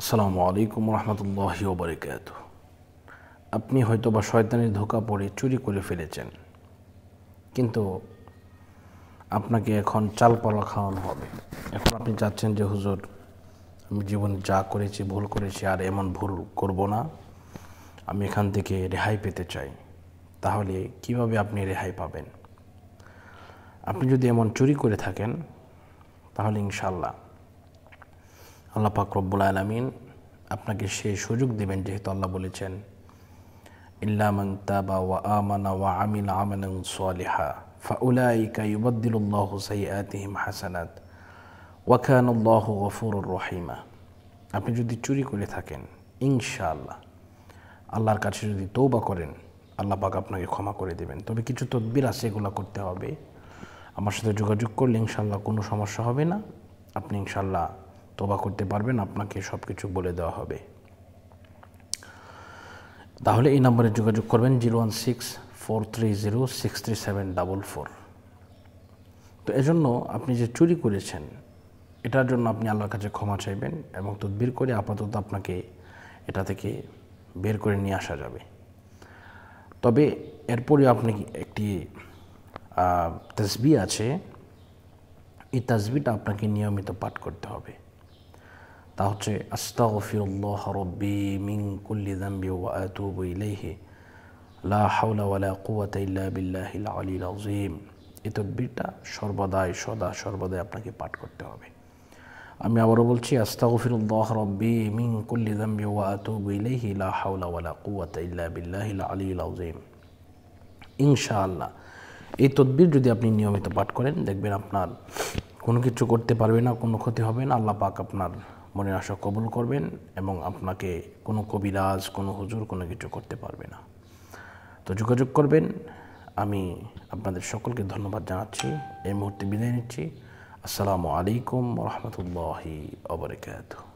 আসসালামু আলাইকুম রহমতুল্লাহি ওয়া বারাকাতুহু। আপনি হয়তো বা শয়তানের ধোঁকা পড়ে চুরি করে ফেলেছেন, কিন্তু আপনাকে এখন চালপালা খাওয়ানো হবে। এখন আপনি চাচ্ছেন যে হুজুর, আমি জীবনে যা করেছি ভুল করেছি, আর এমন ভুল করব না, আমি এখান থেকে রেহাই পেতে চাই। তাহলে কিভাবে আপনি রেহাই পাবেন? আপনি যদি এমন চুরি করে থাকেন, তাহলে ইনশাআল্লাহ আল্লাহ পাক রব্বুল আলামিন আপনাকে সেই সুযোগ দেবেন, যেহেতু আল্লাহ বলেছেন ইল্লা মান তাবা ওয়া আমানা ওয়া আমিলা আমালান সালিহা ফাউলাইকা ইউবাদদিলুল্লাহু সাইয়্যাতিহিম হাসানাত ওয়া কানাল্লাহু গফুরুর রহিমা। আপনি যদি চুরি করে থাকেন, ইনশাআল্লাহ আল্লাহর কাছে যদি তওবা করেন, আল্লাহ পাক আপনাকে ক্ষমা করে দেবেন। তবে কিছু তদবির আছে, এগুলো করতে হবে। আমার সাথে যোগাযোগ করলে ইনশাআল্লাহ কোনো সমস্যা হবে না। আপনি ইনশাআল্লাহ তওবা করতে পারবেন, আপনাকে সব কিছু বলে দেওয়া হবে। তাহলে এই নম্বরে যোগাযোগ করবেন 016-430-63744। তো এজন্য আপনি যে চুরি করেছেন, এটার জন্য আপনি আল্লাহর কাছে ক্ষমা চাইবেন এবং তদবির করে আপাতত আপনাকে এটা থেকে বের করে নিয়ে আসা যাবে। তবে এরপরে আপনি একটি তাসবিহ আছে, এই তাসবিহটা আপনাকে নিয়মিত পাঠ করতে হবে। তা হচ্ছে আস্তাগফিরুল্লাহ রব্বি মিন কুল্লি যামবি ওয়া আতুবু ইলাইহি লা হাওলা ওয়ালা কুওয়াতা ইল্লা বিল্লাহিল আলিয়্যিল আযীম। এই তাকবীরটা সর্বদাই সর্বদাই আপনাকে পাঠ করতে হবে। আমি আবারও বলছি, আস্তাগফিরুল্লাহ রব্বি মিন কুল্লি যামবি ওয়া আতুবু ইলাইহি লা হাওলা ওয়ালা কুওয়াতা ইল্লা বিল্লাহিল আলিয়্যিল আযীম। ইনশাআল্লাহ এই তাকবীর যদি আপনি নিয়মিত পাঠ করেন, দেখবেন আপনার কোনো কিছু করতে পারবে না, কোনো ক্ষতি হবে না। আল্লাহ পাক আপনার মনের আশা কবুল করবেন এবং আপনাকে কোনো কবিরাজ, কোনো হুজুর কোনো কিছু করতে পারবে না। তো যোগাযোগ করবেন। আমি আপনাদের সকলকে ধন্যবাদ জানাচ্ছি। এই মুহূর্তে বিদায় নিচ্ছি। আসসালামু আলাইকুম রহমতুল্লাহি ওয়া বারাকাতুহু।